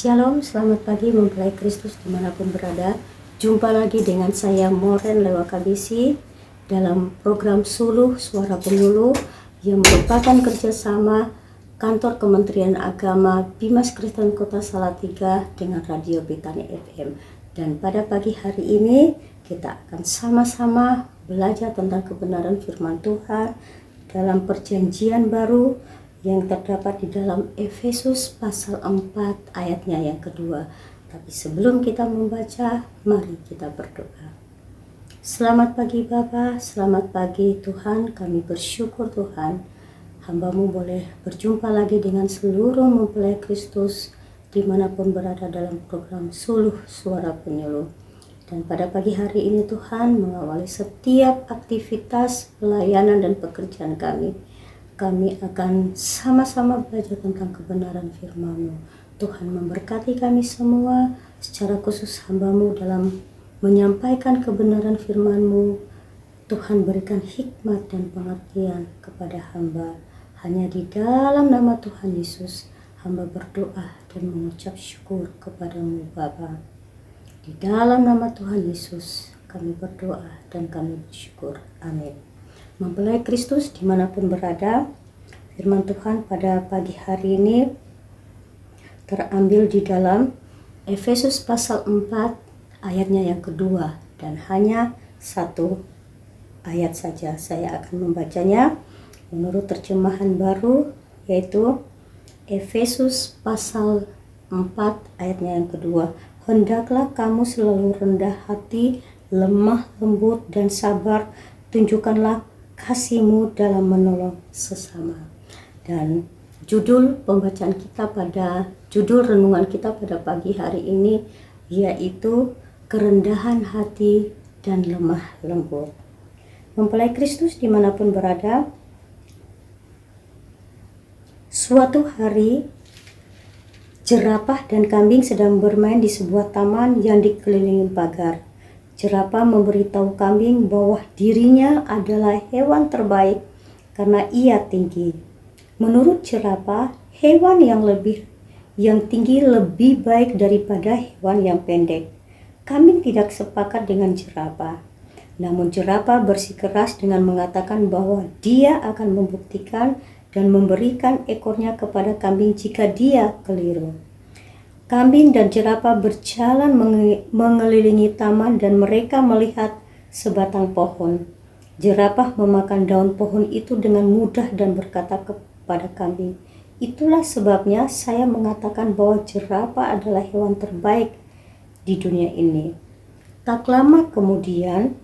Shalom, selamat pagi mempelai Kristus dimanapun berada. Jumpa lagi dengan saya Moren Lewakabisi dalam program Suluh Suara Penyuluh yang merupakan kerjasama Kantor Kementerian Agama Bimas Kristen Kota Salatiga dengan Radio Betani FM. Dan pada pagi hari ini kita akan sama-sama belajar tentang kebenaran firman Tuhan dalam perjanjian baru yang terdapat di dalam Efesus pasal 4 ayatnya yang kedua. Tapi sebelum kita membaca, mari kita berdoa. Selamat pagi Bapa, selamat pagi Tuhan, kami bersyukur Tuhan, hamba-Mu boleh berjumpa lagi dengan seluruh mempelai Kristus dimanapun berada dalam program Suluh Suara Penyuluh. Dan pada pagi hari ini Tuhan mengawali setiap aktivitas, pelayanan dan pekerjaan kami akan sama-sama belajar tentang kebenaran firman-Mu. Tuhan memberkati kami semua, secara khusus hamba-Mu dalam menyampaikan kebenaran firman-Mu. Tuhan berikan hikmat dan pengertian kepada hamba. Hanya di dalam nama Tuhan Yesus, hamba berdoa dan mengucap syukur kepada-Mu Bapa. Di dalam nama Tuhan Yesus, kami berdoa dan kami bersyukur. Amin. Mempelai Kristus dimanapun berada, firman Tuhan pada pagi hari ini terambil di dalam Efesus pasal 4 ayatnya yang kedua, dan hanya satu ayat saja saya akan membacanya menurut terjemahan baru, yaitu Efesus pasal 4 ayatnya yang kedua. Hendaklah kamu selalu rendah hati, lemah lembut dan sabar, tunjukkanlah kasih-Mu dalam menolong sesama. Dan judul pembacaan kita judul renungan kita pada pagi hari ini yaitu kerendahan hati dan lemah lembut. Mempelai Kristus dimanapun berada, suatu hari jerapah dan kambing sedang bermain di sebuah taman yang dikelilingi pagar. Jerapah memberitahu kambing bahwa dirinya adalah hewan terbaik karena ia tinggi. Menurut jerapah, hewan yang tinggi lebih baik daripada hewan yang pendek. Kambing tidak sepakat dengan jerapah. Namun jerapah bersikeras dengan mengatakan bahwa dia akan membuktikan dan memberikan ekornya kepada kambing jika dia keliru. Kambing dan jerapah berjalan mengelilingi taman dan mereka melihat sebatang pohon. Jerapah memakan daun pohon itu dengan mudah dan berkata kepada kambing, "Itulah sebabnya saya mengatakan bahwa jerapah adalah hewan terbaik di dunia ini." Tak lama kemudian,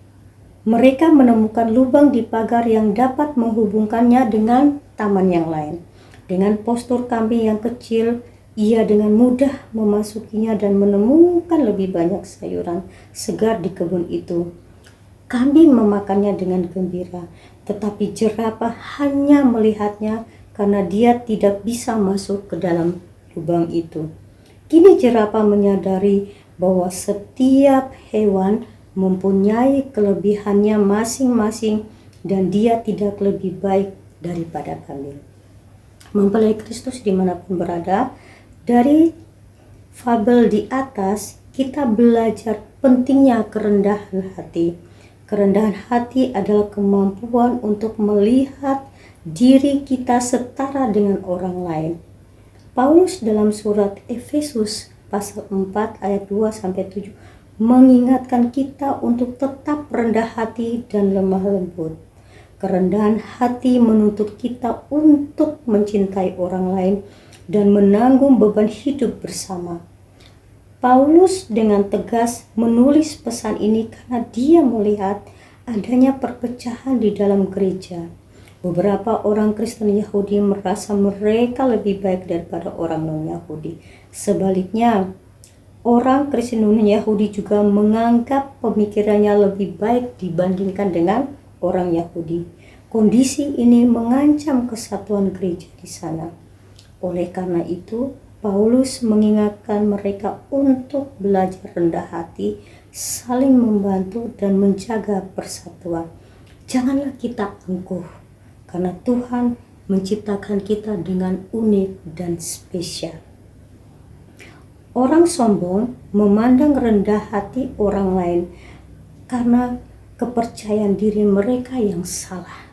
mereka menemukan lubang di pagar yang dapat menghubungkannya dengan taman yang lain. Dengan postur kambing yang kecil, ia dengan mudah memasukinya dan menemukan lebih banyak sayuran segar di kebun itu. Kambing memakannya dengan gembira, tetapi jerapah hanya melihatnya karena dia tidak bisa masuk ke dalam lubang itu. Kini jerapah menyadari bahwa setiap hewan mempunyai kelebihannya masing-masing dan dia tidak lebih baik daripada kambing. Mempelai Kristus dimanapun berada, dari fabel di atas kita belajar pentingnya kerendahan hati. Kerendahan hati adalah kemampuan untuk melihat diri kita setara dengan orang lain. Paulus dalam surat Efesus pasal 4 ayat 2-7 mengingatkan kita untuk tetap rendah hati dan lemah lembut. Kerendahan hati menuntut kita untuk mencintai orang lain dan menanggung beban hidup bersama. Paulus dengan tegas menulis pesan ini karena dia melihat adanya perpecahan di dalam gereja. Beberapa orang Kristen Yahudi merasa mereka lebih baik daripada orang non-Yahudi. Sebaliknya, orang Kristen non-Yahudi juga menganggap pemikirannya lebih baik dibandingkan dengan orang Yahudi. Kondisi ini mengancam kesatuan gereja di sana. Oleh karena itu, Paulus mengingatkan mereka untuk belajar rendah hati, saling membantu dan menjaga persatuan. Janganlah kita angkuh, karena Tuhan menciptakan kita dengan unik dan spesial. Orang sombong memandang rendah hati orang lain karena kepercayaan diri mereka yang salah.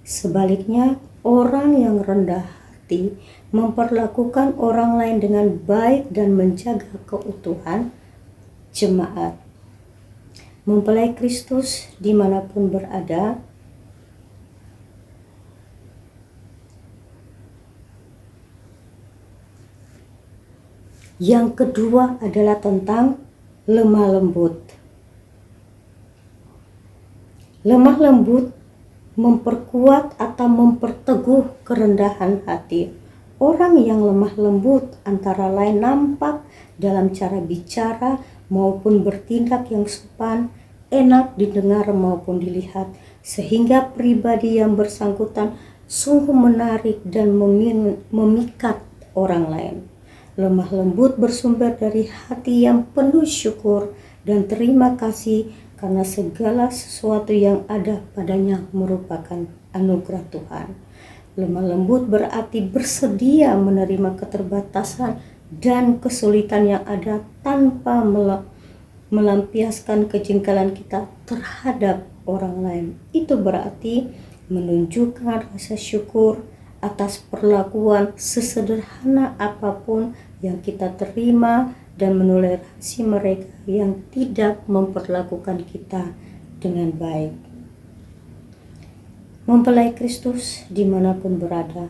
Sebaliknya, orang yang rendah hati memperlakukan orang lain dengan baik dan menjaga keutuhan jemaat. Mempelai Kristus dimanapun berada, yang kedua adalah tentang lemah lembut. Lemah lembut memperkuat atau memperteguh kerendahan hati. Orang yang lemah lembut antara lain nampak dalam cara bicara maupun bertindak yang sopan, enak didengar maupun dilihat, sehingga pribadi yang bersangkutan sungguh menarik dan memikat orang lain. Lemah lembut bersumber dari hati yang penuh syukur dan terima kasih karena segala sesuatu yang ada padanya merupakan anugerah Tuhan. Lemah lembut berarti bersedia menerima keterbatasan dan kesulitan yang ada tanpa melampiaskan kejengkelan kita terhadap orang lain. Itu berarti menunjukkan rasa syukur atas perlakuan sesederhana apapun yang kita terima dan menoleransi mereka yang tidak memperlakukan kita dengan baik. Mempelai Kristus dimanapun berada,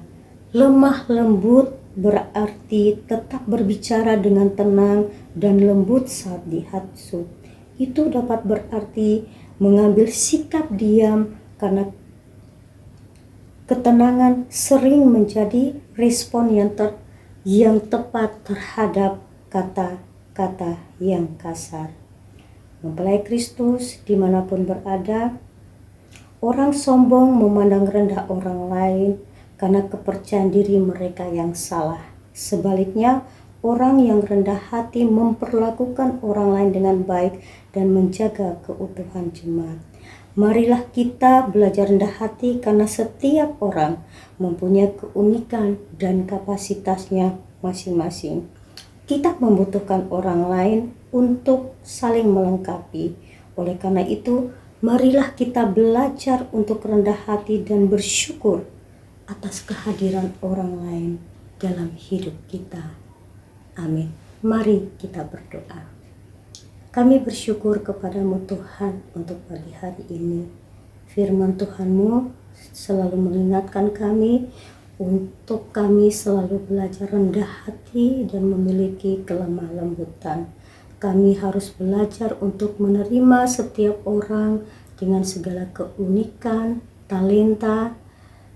lemah lembut berarti tetap berbicara dengan tenang dan lembut saat dihasut. Itu dapat berarti mengambil sikap diam karena ketenangan sering menjadi respon yang tepat terhadap kata-kata yang kasar. Mempelai Kristus dimanapun berada, orang sombong memandang rendah orang lain karena kepercayaan diri mereka yang salah. Sebaliknya, orang yang rendah hati memperlakukan orang lain dengan baik dan menjaga keutuhan jemaat. Marilah kita belajar rendah hati karena setiap orang mempunyai keunikan dan kapasitasnya masing-masing. Kita membutuhkan orang lain untuk saling melengkapi. Oleh karena itu, marilah kita belajar untuk rendah hati dan bersyukur atas kehadiran orang lain dalam hidup kita. Amin. Mari kita berdoa. Kami bersyukur kepadamu Tuhan untuk pagi hari ini. Firman Tuhan-Mu selalu mengingatkan kami untuk kami selalu belajar rendah hati dan memiliki kelemah lembutan. Kami harus belajar untuk menerima setiap orang dengan segala keunikan, talenta,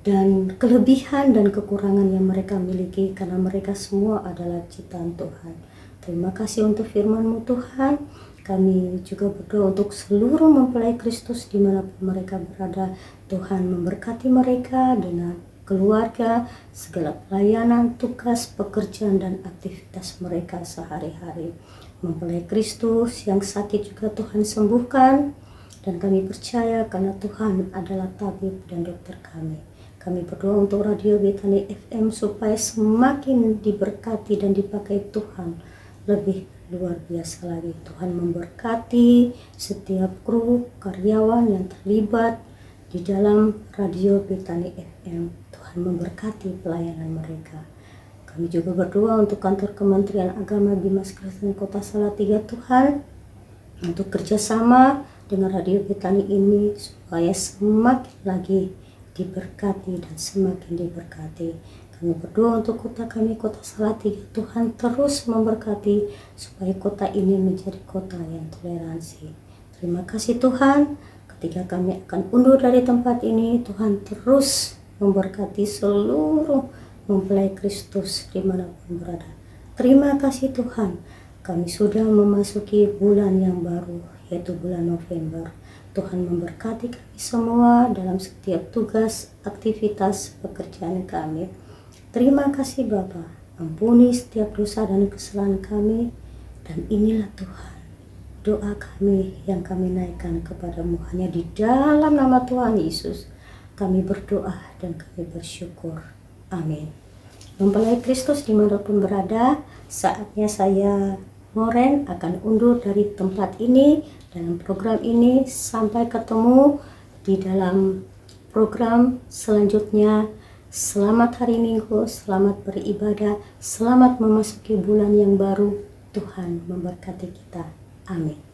dan kelebihan dan kekurangan yang mereka miliki karena mereka semua adalah ciptaan Tuhan. Terima kasih untuk firman-Mu Tuhan. Kami juga berdoa untuk seluruh mempelai Kristus dimanapun mereka berada. Tuhan memberkati mereka dengan keluarga, segala pelayanan, tugas, pekerjaan, dan aktivitas mereka sehari-hari. Mempelai Kristus yang sakit juga Tuhan sembuhkan. Dan kami percaya karena Tuhan adalah tabib dan dokter kami. Kami berdoa untuk Radio Betani FM supaya semakin diberkati dan dipakai Tuhan lebih luar biasa lagi. Tuhan memberkati setiap kru, karyawan yang terlibat di dalam Radio Betani FM. Tuhan memberkati pelayanan mereka. Kami juga berdoa untuk kantor Kementerian Agama Bimas Kristen Kota Salatiga Tuhan, untuk kerjasama dengan Radio Betani ini supaya semakin lagi diberkati dan semakin diberkati. Kami berdoa untuk kota kami, Kota Salatiga. Tuhan terus memberkati supaya kota ini menjadi kota yang toleransi. Terima kasih Tuhan. Ketika kami akan undur dari tempat ini, Tuhan terus memberkati seluruh mempelai Kristus dimanapun berada. Terima kasih Tuhan. Kami sudah memasuki bulan yang baru, yaitu bulan November. Tuhan memberkati kami semua dalam setiap tugas, aktivitas, pekerjaan kami. Terima kasih Bapa, ampuni setiap dosa dan kesalahan kami, dan inilah Tuhan doa kami yang kami naikkan kepadamu hanya di dalam nama Tuhan Yesus. Kami berdoa dan kami bersyukur. Amin. mempelai Kristus dimanapun berada, saatnya saya Moren akan undur dari tempat ini dalam program ini. Sampai ketemu di dalam program selanjutnya. Selamat hari Minggu, selamat beribadah, selamat memasuki bulan yang baru. Tuhan memberkati kita. Amin.